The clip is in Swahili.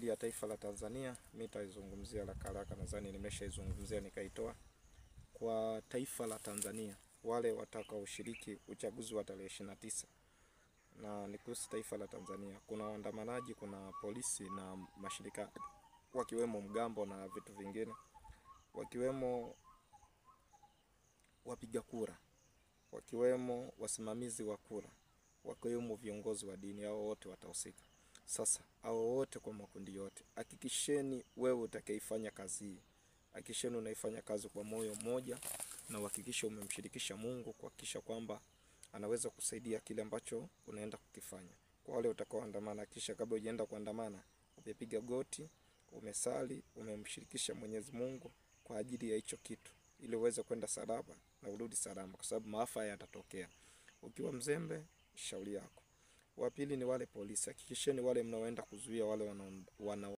ya taifa la Tanzania, mimi nitaizungumzia haraka, nadhani nimeshaizungumzia nikaitoa. Kwa taifa la Tanzania, wale watakaoshiriki uchaguzi wa tarehe 29, na ni kuhusu taifa la Tanzania, kuna waandamanaji, kuna polisi na mashirika, wakiwemo mgambo na vitu vingine, wakiwemo wapiga kura, wakiwemo wasimamizi wa kura, wakiwemo viongozi wa dini, hao wote watahusika. Sasa hao wote kwa makundi yote, hakikisheni wewe utakayeifanya kazi hii, hakikisheni unaifanya kazi kwa moyo mmoja, na uhakikishe umemshirikisha Mungu kuhakikisha kwamba anaweza kusaidia kile ambacho unaenda kukifanya. Kwa wale utakaoandamana, kisha kabla hujaenda kuandamana, umepiga goti, umesali, umemshirikisha Mwenyezi Mungu kwa ajili ya hicho kitu, ili uweze kwenda salama na urudi salama, kwa sababu maafa yatatokea. Ukiwa mzembe, shauri yako. Wa pili ni wale polisi, hakikisheni wale mnaoenda kuzuia wale wana